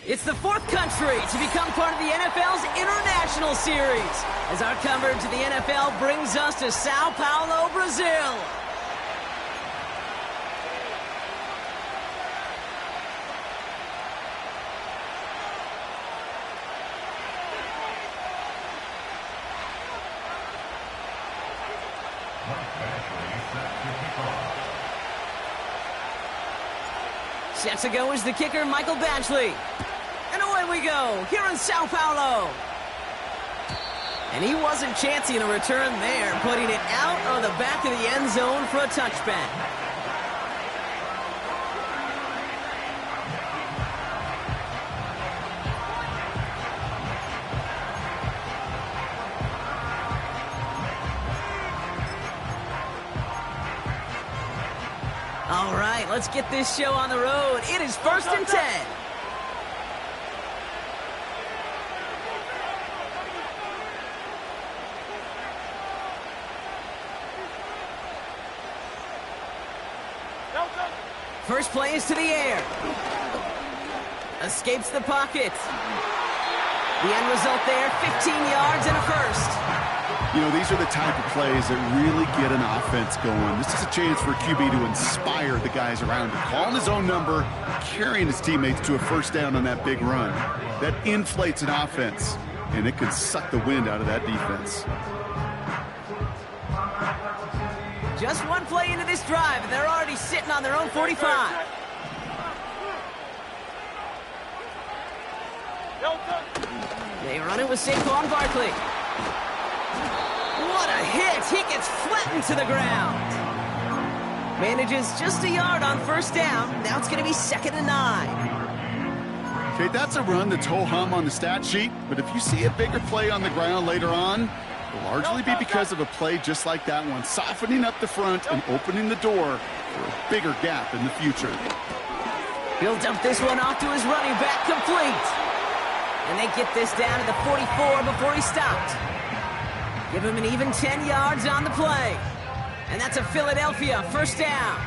It's the fourth country to become part of the NFL's International Series, as our coverage of the NFL brings us to Sao Paulo, Brazil. Set to go is the kicker, Michael Badgley. And away we go, here in Sao Paulo. And he wasn't chancing a return there, putting it out on the back of the end zone for a touchback. All right, let's get this show on the road. It is 1st and 10. First play is to the air. Escapes the pocket. The end result there, 15 yards and a first. You know, these are the type of plays that really get an offense going. This is a chance for QB to inspire the guys around him. Calling his own number, carrying his teammates to a first down on that big run. That inflates an offense, and it can suck the wind out of that defense. Just one play into this drive, and they're already sitting on their own 45. They run it with Saquon Barkley. What a hit! He gets flattened to the ground. Manages just a yard on first down. Now it's going to be 2nd and 9. Okay, that's a run that's ho-hum on the stat sheet, but if you see a bigger play on the ground later on, it'll largely be because of a play just like that one, softening up the front and opening the door for a bigger gap in the future. He'll dump this one off to his running back, complete. And they get this down to the 44 before he stopped. Give him an even 10 yards on the play. And that's a Philadelphia first down.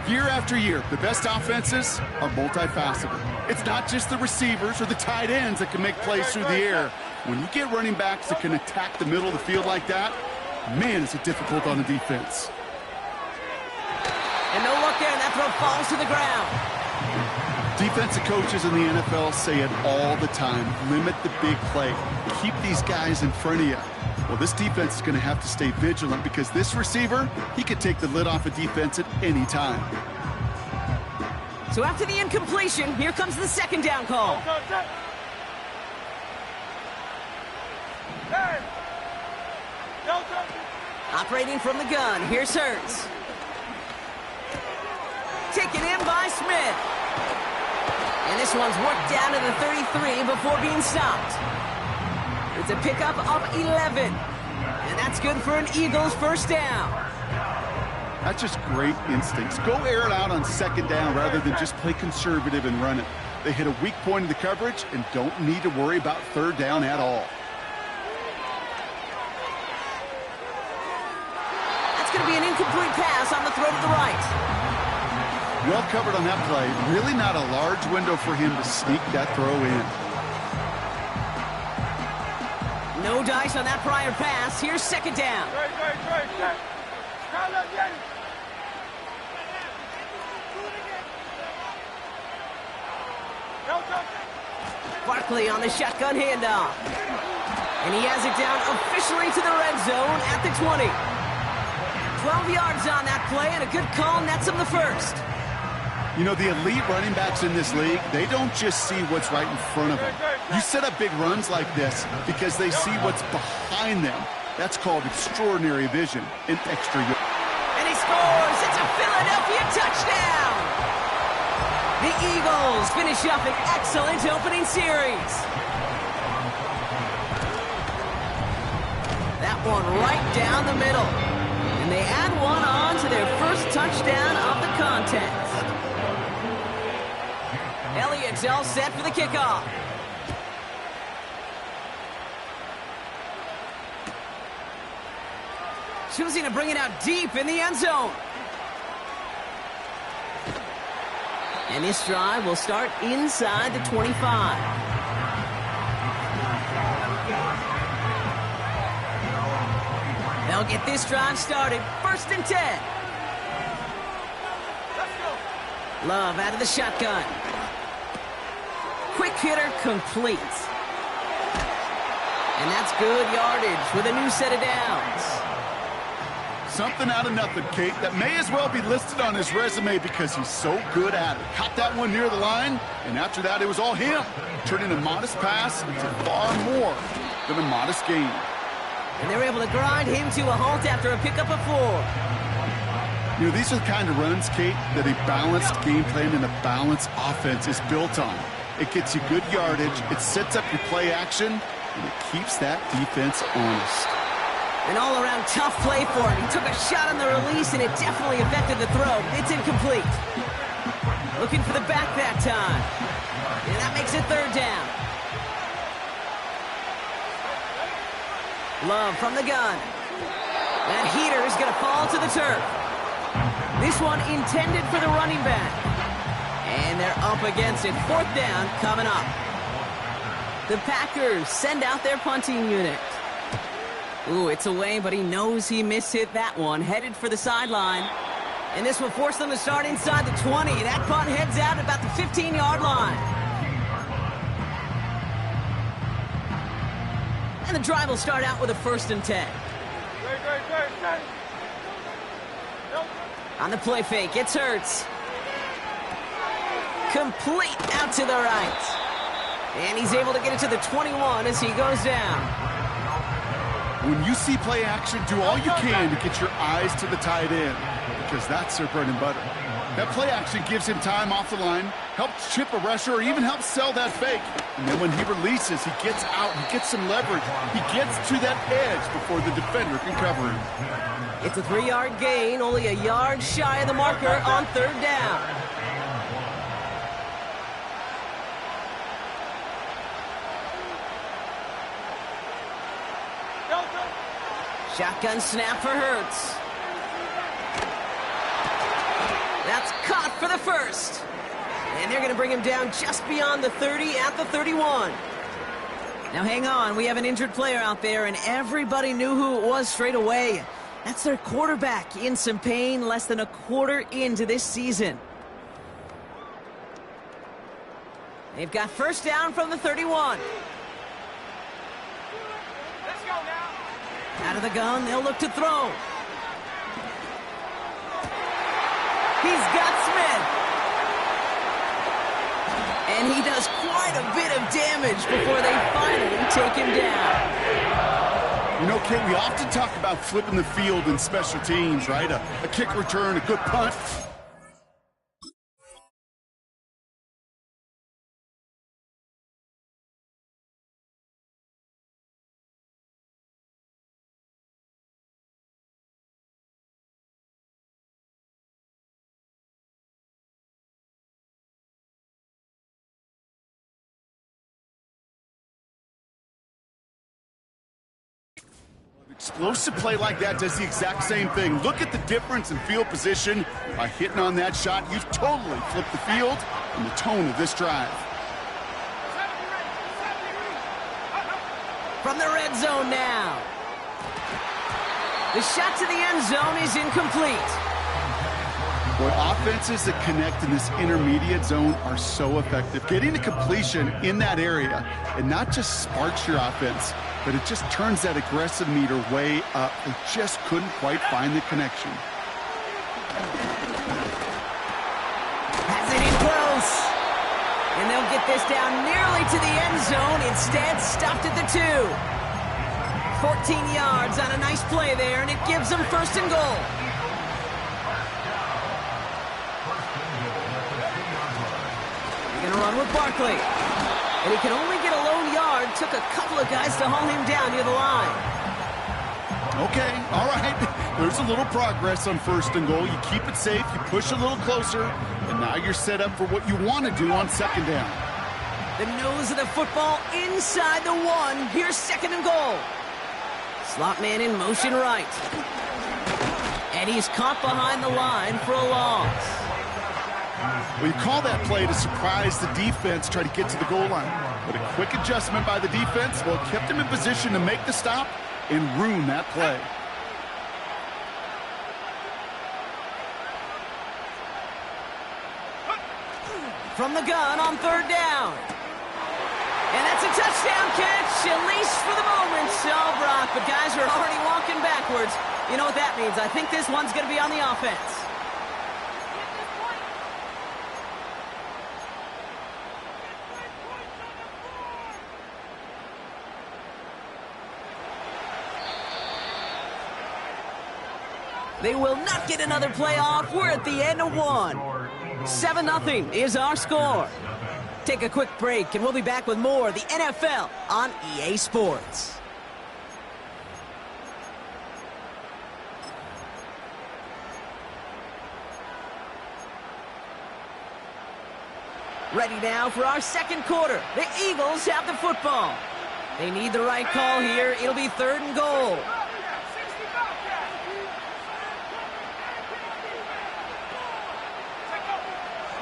Year after year, the best offenses are multifaceted. It's not just the receivers or the tight ends that can make plays through the air. When you get running backs that can attack the middle of the field like that, man, is it difficult on the defense. And no look there, and that throw falls to the ground. Defensive coaches in the NFL say it all the time. Limit the big play. Keep these guys in front of you. Well, this defense is going to have to stay vigilant because this receiver, he could take the lid off a defense at any time. So after the incompletion, here comes the 2nd down call. Operating from the gun, here's Hurts. Taken in by Smith. And this one's worked down to the 33 before being stopped. It's a pickup of 11. And that's good for an Eagles first down. That's just great instincts. Go air it out on 2nd down rather than just play conservative and run it. They hit a weak point in the coverage and don't need to worry about 3rd down at all. That's going to be an incomplete pass on the throw to the right. Well covered on that play. Really not a large window for him to sneak that throw in. No dice on that prior pass. Here's 2nd down. Barkley on the shotgun handoff. And he has it down officially to the red zone at the 20. 12 yards on that play, and a good call nets him the first. You know, the elite running backs in this league, they don't just see what's right in front of them. You set up big runs like this because they see what's behind them. That's called extraordinary vision and extra yards. And he scores! It's a Philadelphia touchdown! The Eagles finish up an excellent opening series. That one right down the middle. And they add one on to their first touchdown of the contest. Elliott's all set for the kickoff. Choosing to bring it out deep in the end zone. And this drive will start inside the 25. They'll get this drive started. 1st and 10. Love out of the shotgun. Quick hitter complete. And that's good yardage with a new set of downs. Something out of nothing, Kate, that may as well be listed on his resume because he's so good at it. Caught that one near the line, and after that, it was all him. Turning a modest pass into far more than a modest gain. And they were able to grind him to a halt after a pickup of 4. You know, these are the kind of runs, Kate, that a balanced game plan and a balanced offense is built on. It gets you good yardage, it sets up your play action, and it keeps that defense honest. An all-around tough play for him. He took a shot on the release, and it definitely affected the throw. It's incomplete. Looking for the back that time. And that makes it 3rd down. Love from the gun. That heater is going to fall to the turf. This one intended for the running back. And they're up against it. 4th down coming up. The Packers send out their punting unit. Ooh, it's away, but he knows he mishit that one. Headed for the sideline. And this will force them to start inside the 20. That punt heads out at about the 15-yard line. And the drive will start out with a 1st and 10. On the play fake, it's Hurts. Complete out to the right. And he's able to get it to the 21 as he goes down. When you see play action, do all you can to get your eyes to the tight end, because that's their bread and butter. That play action gives him time off the line, helps chip a rusher, or even helps sell that fake. And then when he releases, he gets out, he gets some leverage. He gets to that edge before the defender can cover him. It's a 3-yard gain, only a yard shy of the marker on 3rd down. Shotgun snap for Hurts. That's caught for the 1st. And they're going to bring him down just beyond the 30 at the 31. Now hang on, we have an injured player out there, and everybody knew who it was straight away. That's their quarterback in some pain, less than a quarter into this season. They've got 1st down from the 31. Out of the gun, they'll look to throw. He's got Smith. And he does quite a bit of damage before they finally take him down. You know, Kate, we often talk about flipping the field in special teams, right? A kick return, a good punt. Explosive play like that does the exact same thing. Look at the difference in field position. By hitting on that shot, you've totally flipped the field and the tone of this drive. From the red zone now. The shot to the end zone is incomplete. Boy, offenses that connect in this intermediate zone are so effective. Getting the completion in that area, it not just sparks your offense, but it just turns that aggressive meter way up. They just couldn't quite find the connection. Has it in close. And they'll get this down nearly to the end zone. Instead, stopped at the 2. 14 yards on a nice play there, and it gives them 1st and goal. They're going to run with Barkley. And he can only get a lone yard. Took a couple of guys to haul him down near the line. Okay, all right. There's a little progress on 1st and goal. You keep it safe, you push a little closer, and now you're set up for what you want to do on 2nd down. The nose of the football inside the 1. Here's 2nd and goal. Slot man in motion right. And he's caught behind the line for a loss. Well, you call that play to surprise the defense, try to get to the goal line. But a quick adjustment by the defense, well, kept him in position to make the stop and ruin that play. From the gun on third down. And that's a touchdown catch, at least for the moment. Oh, Brock, but guys are already walking backwards. You know what that means. I think this one's going to be on the offense. They will not get another play off. We're at the end of one. 7-0 is our score. Take a quick break, and we'll be back with more of the NFL on EA Sports. Ready now for our second quarter. The Eagles have the football. They need the right call here. It'll be 3rd and goal.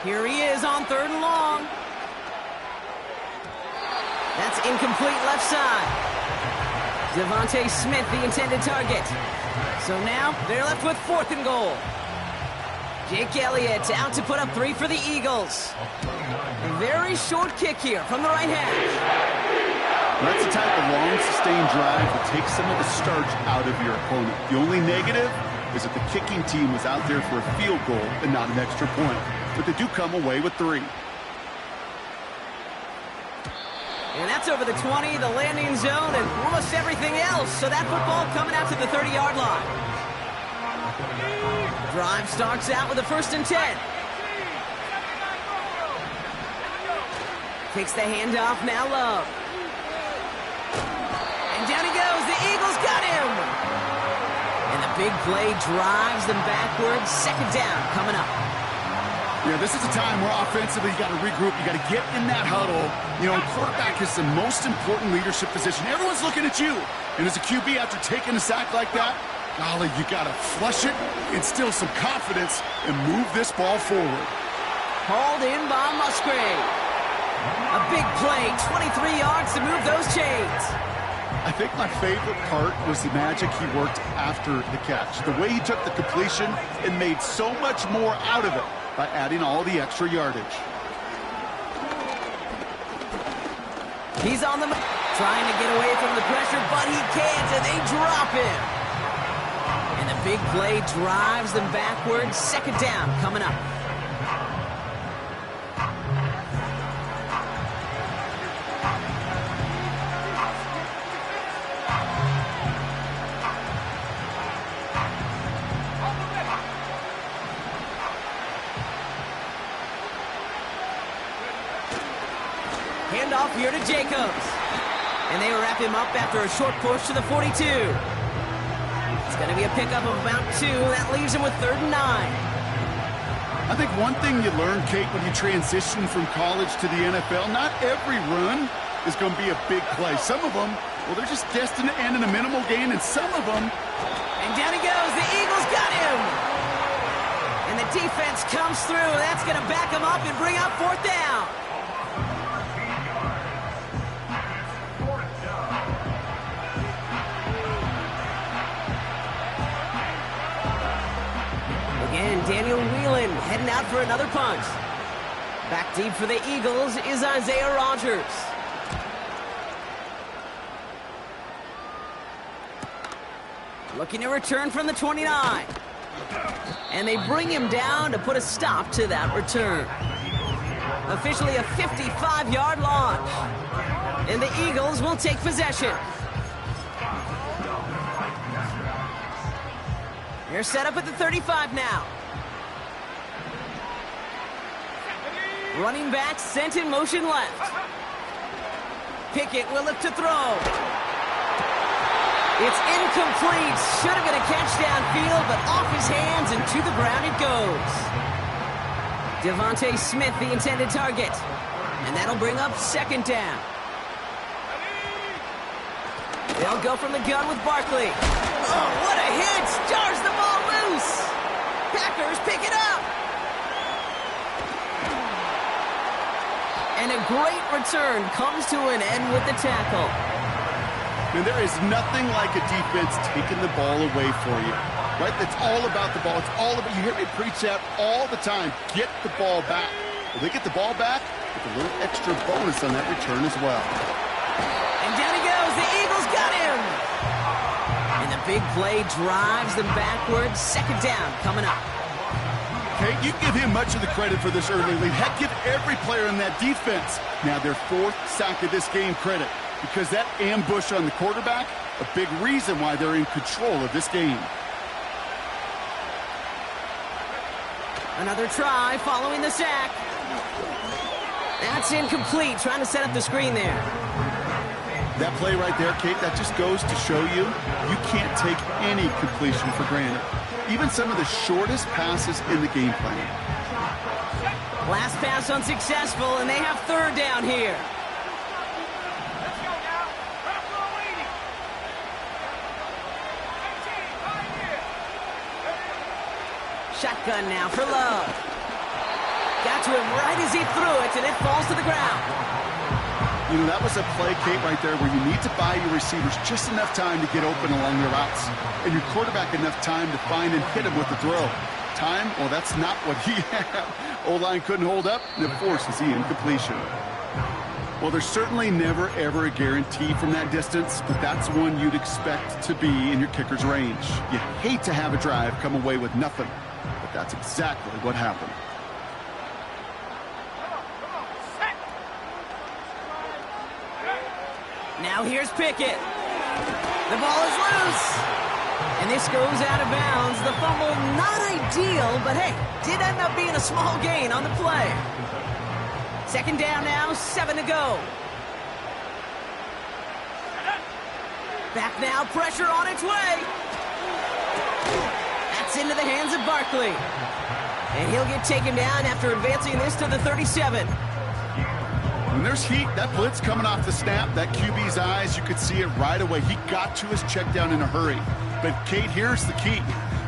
Here he is on 3rd and long. That's incomplete left side. Devontae Smith, the intended target. So now they're left with 4th and goal. Jake Elliott out to put up 3 for the Eagles. A very short kick here from the right hash. That's the type of long, sustained drive that takes some of the starch out of your opponent. The only negative is that the kicking team was out there for a field goal and not an extra point. But they do come away with 3. And that's over the 20, the landing zone, and almost everything else. So that football coming out to the 30-yard line. Drive starts out with a 1st and 10. Takes the handoff, now Love. And down he goes, the Eagles got him! And the big play drives them backwards. 2nd down coming up. Yeah, this is a time where offensively you got to regroup. You got to get in that huddle. You know, quarterback is the most important leadership position. Everyone's looking at you. And as a QB, after taking a sack like that, golly, you got to flush it, instill some confidence, and move this ball forward. Hauled in by Musgrave. A big play, 23 yards to move those chains. I think my favorite part was the magic he worked after the catch. The way he took the completion and made so much more out of it by adding all the extra yardage. He's on the trying to get away from the pressure, but he can't, and they drop him. And the big play drives them backwards. 2nd down coming up. Handoff here to Jacobs. And they wrap him up after a short push to the 42. It's going to be a pickup of about 2. That leaves him with 3rd and 9. I think one thing you learn, Kate, when you transition from college to the NFL, not every run is going to be a big play. Some of them, well, they're just destined to end in a minimal gain, and some of them... And down he goes. The Eagles got him. And the defense comes through. That's going to back him up and bring up 4th down. And Daniel Whelan heading out for another punch. Back deep for the Eagles is Isaiah Rodgers. Looking to return from the 29. And they bring him down to put a stop to that return. Officially a 55-yard launch. And the Eagles will take possession. They're set up at the 35 now. Running back sent in motion left. Pickett will look to throw. It's incomplete. Should have been a catch downfield, but off his hands and to the ground it goes. Devontae Smith, the intended target. And that'll bring up 2nd down. They'll go from the gun with Barkley. Oh, what a hit! Jars the ball loose! Packers pick it up! And a great return comes to an end with the tackle. And there is nothing like a defense taking the ball away for you. Right? It's all about the ball. It's all about, you hear me preach that all the time. Get the ball back. Will they get the ball back? With a little extra bonus on that return as well. And down he goes. The Eagles got him. And the big play drives them backwards. Second down coming up. Okay, you give him much of the credit for this early lead. Heck, give every player in that defense now their fourth sack of this game credit. Because that ambush on the quarterback, a big reason why they're in control of this game. Another try following the sack. That's incomplete. Trying to set up the screen there. That play right there, Kate, that just goes to show you, you can't take any completion for granted. Even some of the shortest passes in the game plan. Last pass unsuccessful, and they have third down here. Shotgun now for Love. Got to him right as he threw it, and it falls to the ground. You know, that was a play, Kate, right there where you need to buy your receivers just enough time to get open along their routes. And your quarterback enough time to find and hit him with the throw. Time? Well, that's not what he had. O-line couldn't hold up, and it forces the incompletion. Well, there's certainly never, ever a guarantee from that distance, but that's one you'd expect to be in your kicker's range. You hate to have a drive come away with nothing, but that's exactly what happened. Now here's Pickett. The ball is loose. And this goes out of bounds. The fumble, not ideal, but hey, did end up being a small gain on the play. Second down now, 7 to go. Back now, pressure on its way. That's into the hands of Barkley. And he'll get taken down after advancing this to the 37. When there's heat, that blitz coming off the snap, that QB's eyes, you could see it right away. He got to his check down in a hurry. But, Kate, here's the key.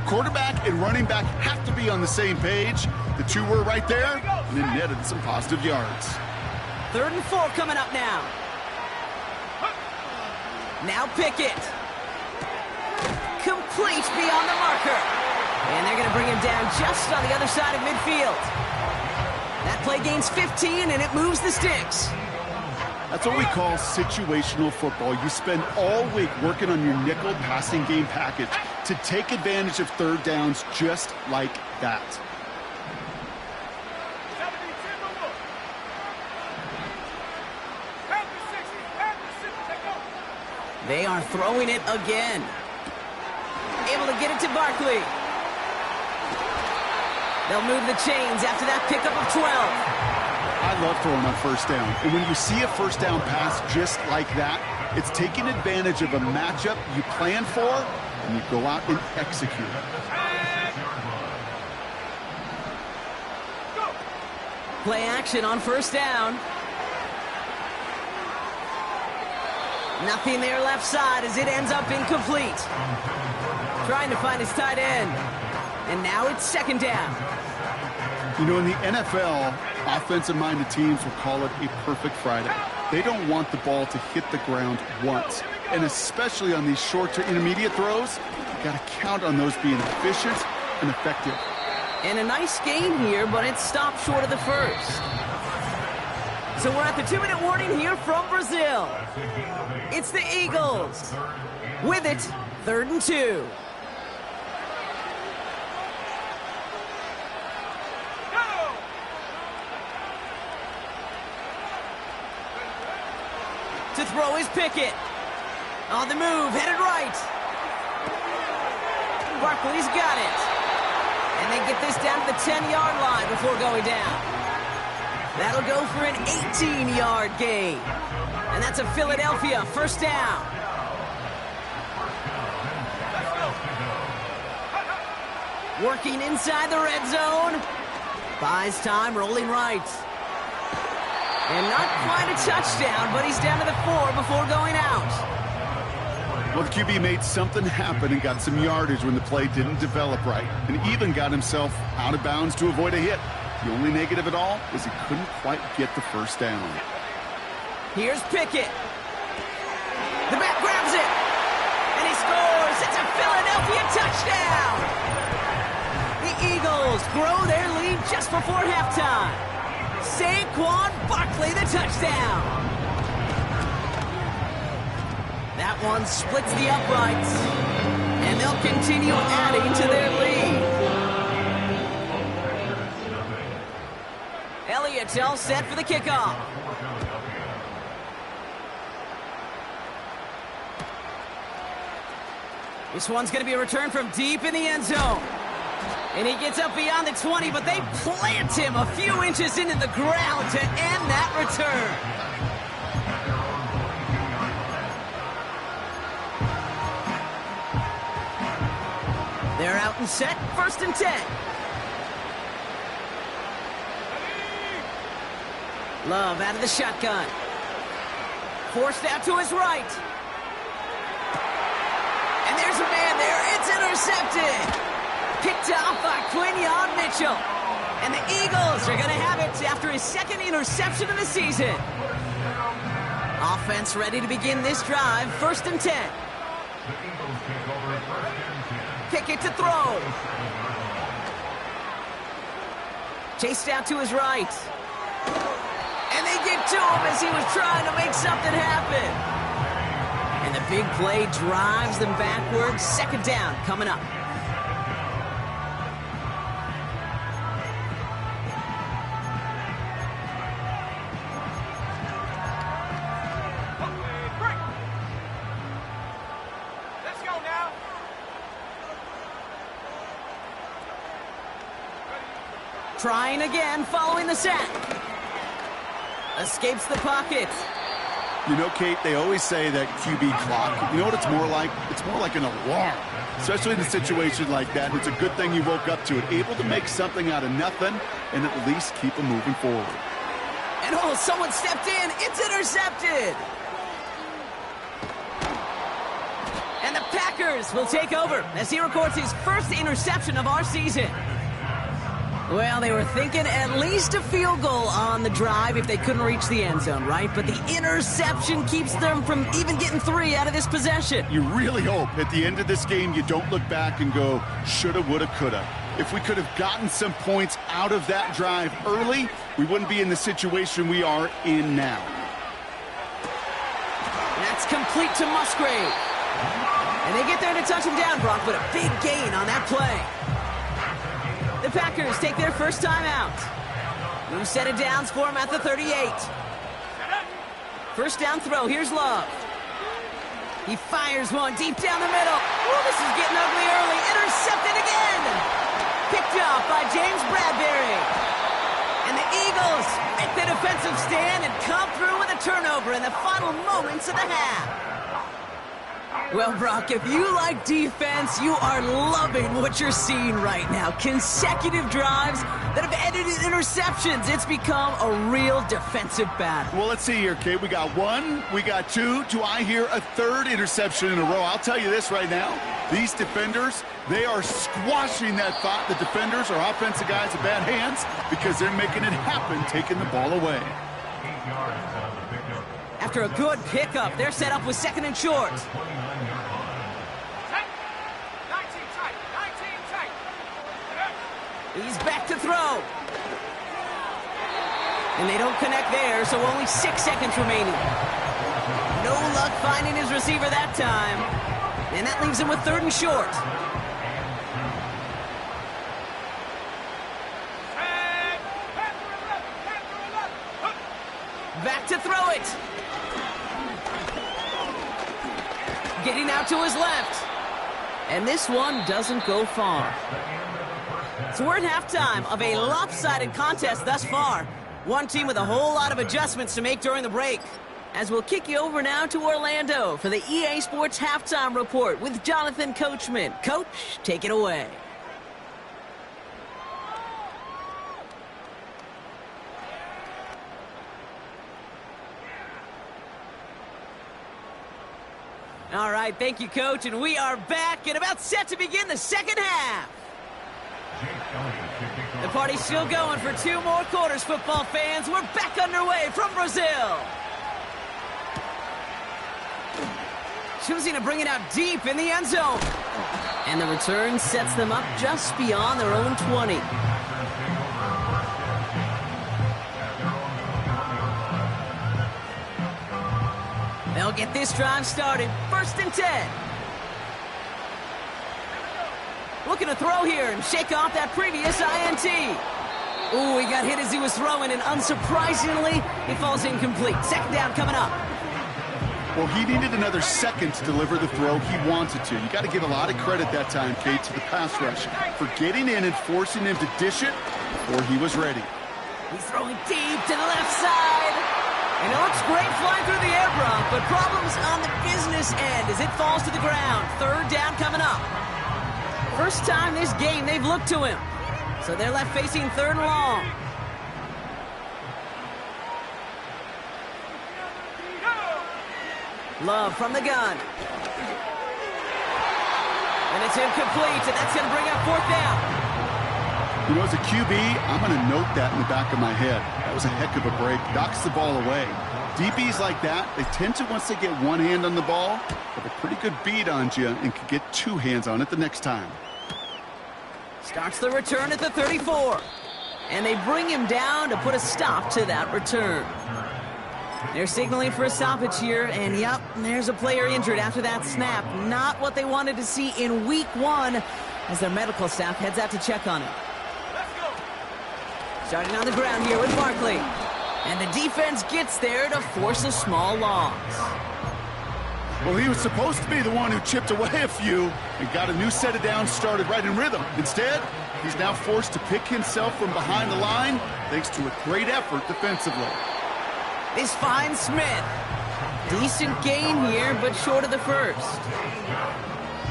Quarterback and running back have to be on the same page. The two were right there, and it netted some positive yards. 3rd and 4 coming up now. Now Pickett. Complete beyond the marker. And they're going to bring him down just on the other side of midfield. That play gains 15, and it moves the sticks. That's what we call situational football. You spend all week working on your nickel passing game package to take advantage of third downs just like that. They are throwing it again. Able to get it to Barkley. They'll move the chains after that pickup of 12. I love throwing on first down. And when you see a first down pass just like that, it's taking advantage of a matchup you plan for, and you go out and execute. Play action on first down. Nothing there left side as it ends up incomplete. Trying to find his tight end. And now it's second down. You know, in the NFL, offensive-minded teams will call it a perfect Friday. They don't want the ball to hit the ground once. And especially on these short to intermediate throws, you got to count on those being efficient and effective. And a nice gain here, but it stopped short of the first. So we're at the 2-minute warning here from Brazil. It's the Eagles. With it, 3rd and 2. To throw is Pickett. On the move, headed right. Barkley's got it. And they get this down to the 10-yard line before going down. That'll go for an 18-yard gain. And that's a Philadelphia first down. Working inside the red zone. Buys time, rolling right. And not quite a touchdown, but he's down to the 4 before going out. Well, the QB made something happen and got some yardage when the play didn't develop right, and even got himself out of bounds to avoid a hit. The only negative at all was he couldn't quite get the first down. Here's Pickett. The back grabs it. And he scores. It's a Philadelphia touchdown. The Eagles grow their lead just before halftime. Saquon Barkley, the touchdown. That one splits the uprights. And they'll continue adding to their lead. Elliott's all set for the kickoff. This one's going to be a return from deep in the end zone. And he gets up beyond the 20, but they plant him a few inches into the ground to end that return. They're out and set, 1st and 10. Love out of the shotgun. Forced out to his right. And there's a man there. It's intercepted. Picked off by Quinyon Mitchell. And the Eagles are going to have it after his 2nd interception of the season. Offense ready to begin this drive. 1st and 10. Pickett to throw. Chased out to his right. And they get to him as he was trying to make something happen. And the big play drives them backwards. 2nd down coming up. Let's go now. Trying again following the sack. Escapes the pocket. You know, Kate, they always say that QB clock, you know what it's more like? It's more like an alarm, especially in a situation like that. It's a good thing you woke up to it, able to make something out of nothing and at least keep them moving forward. And oh, someone stepped in. It's intercepted. And the Packers will take over as he records his 1st interception of our season. Well, they were thinking at least a field goal on the drive if they couldn't reach the end zone, right? But the interception keeps them from even getting 3 out of this possession. You really hope at the end of this game you don't look back and go, shoulda, woulda, coulda. If we could have gotten some points out of that drive early, we wouldn't be in the situation we are in now. That's complete to Musgrave. And they get there to touch him down, Brock, but a big gain on that play. The Packers take their 1st time out. New set of downs for him at the 38. 1st down throw. Here's Love. He fires one deep down the middle. Ooh, this is getting ugly early. Intercepted again. Picked off by James Bradbury. And the Eagles make the defensive stand and come through with a turnover in the final moments of the half. Well, Brock, if you like defense, you are loving what you're seeing right now. Consecutive drives that have ended in interceptions. It's become a real defensive battle. Well, let's see here, Kate. We got 1, we got 2. Do I hear a 3rd interception in a row? I'll tell you this right now. These defenders, they are squashing that thought. The defenders are offensive guys in bad hands because they're making it happen, taking the ball away. After a good pickup, they're set up with 2nd and short. He's back to throw. And they don't connect there, so only 6 seconds remaining. No luck finding his receiver that time. And that leaves him with 3rd and short. Back to throw it. Getting out to his left. And this one doesn't go far. So we're at halftime of a lopsided contest thus far. One team with a whole lot of adjustments to make during the break. As we'll kick you over now to Orlando for the EA Sports Halftime Report with Jonathan Coachman. Coach, take it away. All right, thank you, Coach, and we are back and about set to begin the 2nd half. The party's still going for 2 more quarters, football fans. We're back underway from Brazil. Choosing to bring it out deep in the end zone. And the return sets them up just beyond their own 20. They'll get this drive started. 1st and 10. Looking to throw here and shake off that previous INT. Ooh, he got hit as he was throwing, and unsurprisingly, he falls incomplete. 2nd down coming up. Well, he needed another second to deliver the throw he wanted to. You got to give a lot of credit that time, Kate, to the pass rush for getting in and forcing him to dish it before he was ready. He's throwing deep to the left side. And it looks great flying through the air, Brock, but problems on the business end as it falls to the ground. 3rd down coming up. First time this game they've looked to him. So they're left facing 3rd and long. Love from the gun. And it's incomplete, and that's going to bring up 4th down. You know, as a QB, I'm going to note that in the back of my head. That was a heck of a break. Knocks the ball away. DBs like that, they tend to, once they get one hand on the ball, have a pretty good beat on you and can get 2 hands on it the next time. Starts the return at the 34. And they bring him down to put a stop to that return. They're signaling for a stoppage here, and yep, there's a player injured after that snap. Not what they wanted to see in week 1 as their medical staff heads out to check on him. Starting on the ground here with Barkley. And the defense gets there to force a small loss. Well, he was supposed to be the one who chipped away a few and got a new set of downs started right in rhythm. Instead, he's now forced to pick himself from behind the line thanks to a great effort defensively. This finds Smith. Decent gain here, but short of the 1st.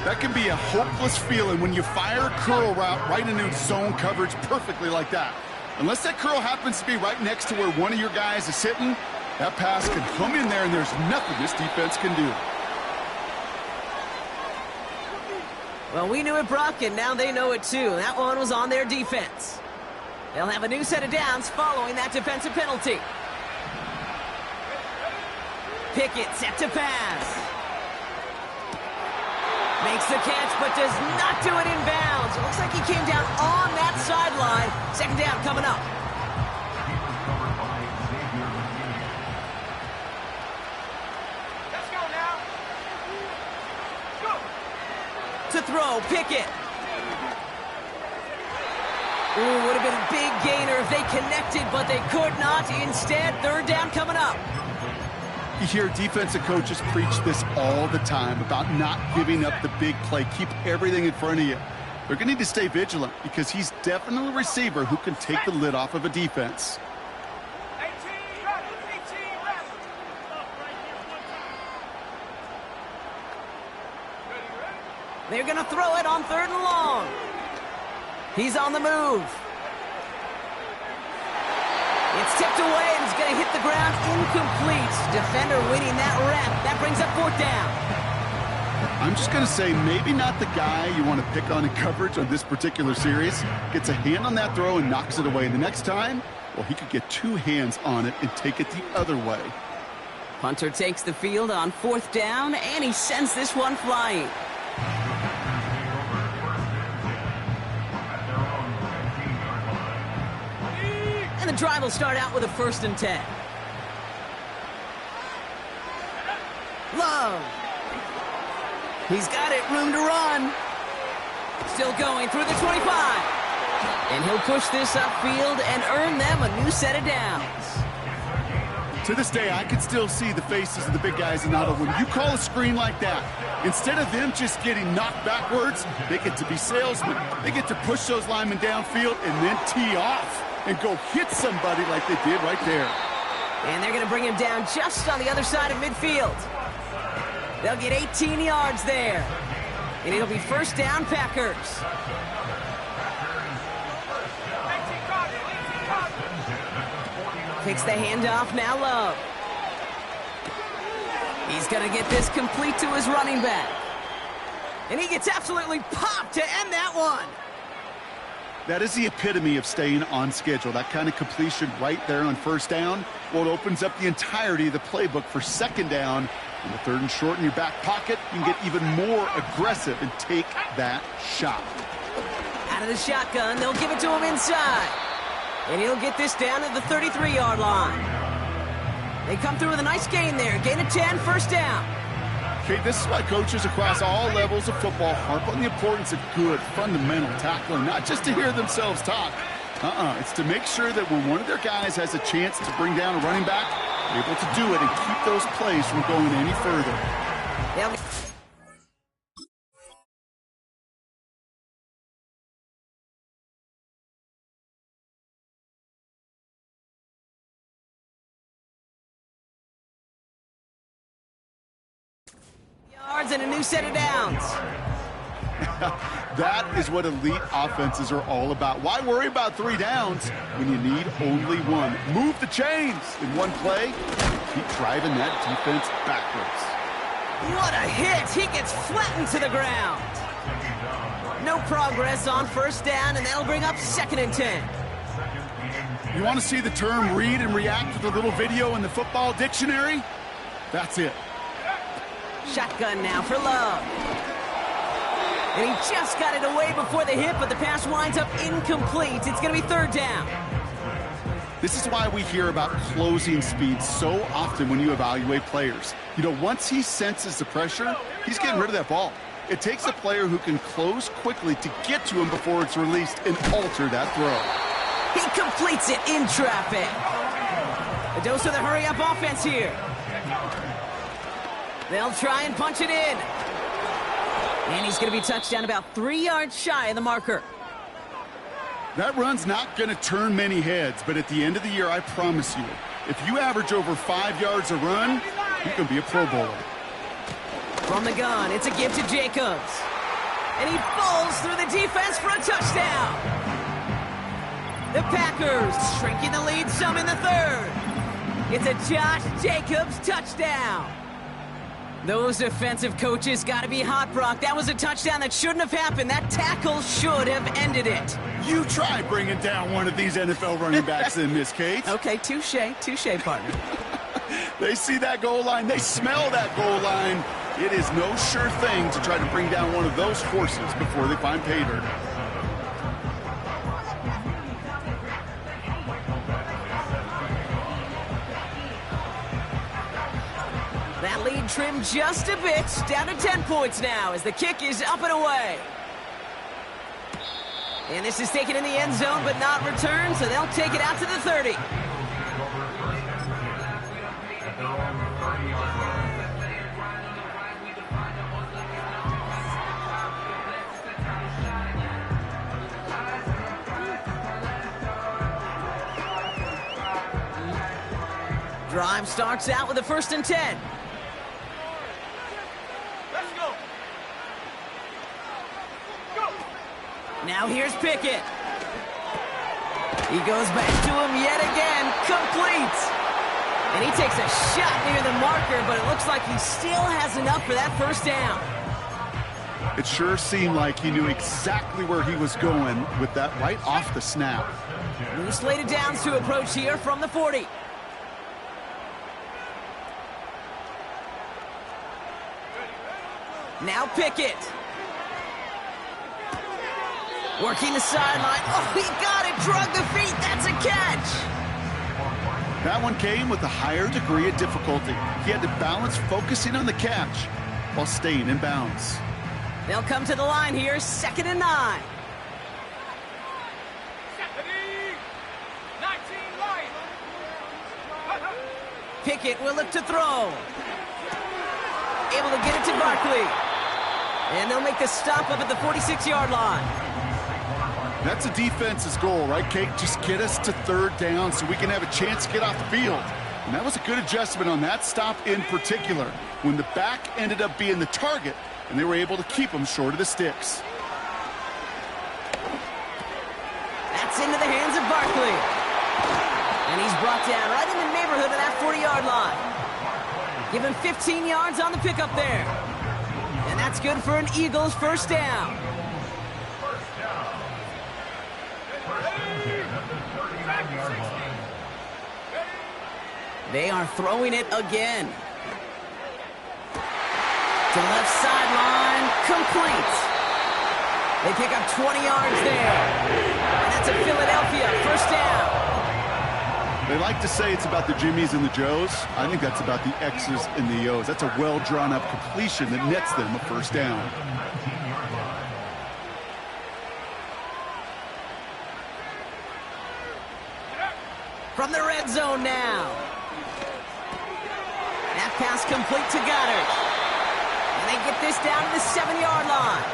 That can be a hopeless feeling when you fire a curl route right into zone coverage perfectly like that. Unless that curl happens to be right next to where one of your guys is sitting, that pass can come in there and there's nothing this defense can do. Well, we knew it, Brock, and now they know it too. That one was on their defense. They'll have a new set of downs following that defensive penalty. Pickett set to pass. Makes the catch, but does not do it in bounds. It looks like he came down on that sideline. 2nd down coming up. Let's go now. Go. To throw, Pickett. Ooh, would have been a big gainer if they connected, but they could not. Instead, 3rd down coming up. You hear defensive coaches preach this all the time about not giving up the big play. Keep everything in front of you. They're going to need to stay vigilant because he's definitely a receiver who can take the lid off of a defense. 18 left. They're going to throw it on 3rd and long. He's on the move. It's tipped away, and it's going to hit the ground incomplete. Defender winning that rep. That brings up 4th down. I'm just going to say maybe not the guy you want to pick on in coverage on this particular series. Gets a hand on that throw and knocks it away. The next time, well, he could get 2 hands on it and take it the other way. Punter takes the field on 4th down, and he sends this one flying. And the drive will start out with a 1st and 10. Love. He's got it, room to run. Still going through the 25. And he'll push this upfield and earn them a new set of downs. To this day, I can still see the faces of the big guys in the huddle. When you call a screen like that, instead of them just getting knocked backwards, they get to be salesmen. They get to push those linemen downfield and then tee off and go hit somebody like they did right there. And they're going to bring him down just on the other side of midfield. They'll get 18 yards there. And it'll be 1st down, Packers. Takes the handoff, now Love. He's going to get this complete to his running back. And he gets absolutely popped to end that one. That is the epitome of staying on schedule. That kind of completion right there on first down, well, it opens up the entirety of the playbook for second down. And the third and short in your back pocket, you can get even more aggressive and take that shot. Out of the shotgun, they'll give it to him inside. And he'll get this down at the 33-yard line. They come through with a nice gain there. Gain of 10, first down. Okay, this is why coaches across all levels of football harp on the importance of good, fundamental tackling, not just to hear themselves talk. It's to make sure that when one of their guys has a chance to bring down a running back, they're able to do it and keep those plays from going any further. They'll yards and a new set of downs. That is what elite offenses are all about. Why worry about 3 downs when you need only one? Move the chains in one play. Keep driving that defense backwards. What a hit! He gets flattened to the ground. No progress on first down, and that'll bring up second and 10. You want to see the term read and react with a little video in the football dictionary? That's it. Shotgun now for Love. And he just got it away before the hit, but the pass winds up incomplete. It's going to be third down. This is why we hear about closing speed so often when you evaluate players. You know, once he senses the pressure, he's getting rid of that ball. It takes a player who can close quickly to get to him before it's released and alter that throw. He completes it in traffic. A dose of the hurry-up offense here. They'll try and punch it in. And he's going to be touched down about 3 yards shy of the marker. That run's not going to turn many heads, but at the end of the year, I promise you, if you average over 5 yards a run, you can be a Pro Bowler. From the gun, it's a give to Jacobs. And he falls through the defense for a touchdown. The Packers shrinking the lead some in the third. It's a Josh Jacobs touchdown. Those defensive coaches got to be hot, Brock. That was a touchdown that shouldn't have happened. That tackle should have ended it. You try bringing down one of these NFL running backs in, Miss Kate. Okay, touche, partner. They see that goal line. They smell that goal line. It is no sure thing to try to bring down one of those horses before they find pay dirt. That lead trimmed just a bit, down to 10 points now as the kick is up and away. And this is taken in the end zone but not returned, so they'll take it out to the 30. Drive starts out with a 1st and 10. Now here's Pickett. He goes back to him yet again, complete. And he takes a shot near the marker, but it looks like he still has enough for that first down. It sure seemed like he knew exactly where he was going with that right off the snap. New slated downs to approach here from the 40. Now Pickett. Working the sideline. Oh, he got it. Drug the feet. That's a catch. That one came with a higher degree of difficulty. He had to balance focusing on the catch while staying in bounds. They'll come to the line here. 2nd and 9. Pickett will look to throw. Able to get it to Barkley. And they'll make the stop up at the 46-yard line. That's a defense's goal, right, Kate? Just get us to 3rd down so we can have a chance to get off the field. And that was a good adjustment on that stop in particular, when the back ended up being the target, and they were able to keep him short of the sticks. That's into the hands of Barkley. And he's brought down right in the neighborhood of that 40-yard line. Give him 15 yards on the pickup there. And that's good for an Eagles first down. They are throwing it again. To left sideline, complete. They pick up 20 yards there. And that's a Philadelphia first down. They like to say it's about the Jimmies and the Joes. I think that's about the X's and the O's. That's a well-drawn-up completion that nets them a first down. From the red zone now. That pass complete to Goddard. And they get this down to the 7-yard line.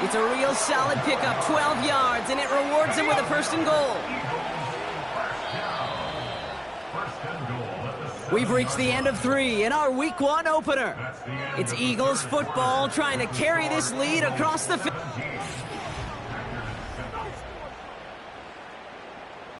It's a real solid pickup, 12 yards, and it rewards them with a first and goal. We've reached the end of 3 in our Week 1 opener. It's Eagles football trying to carry this lead across the field.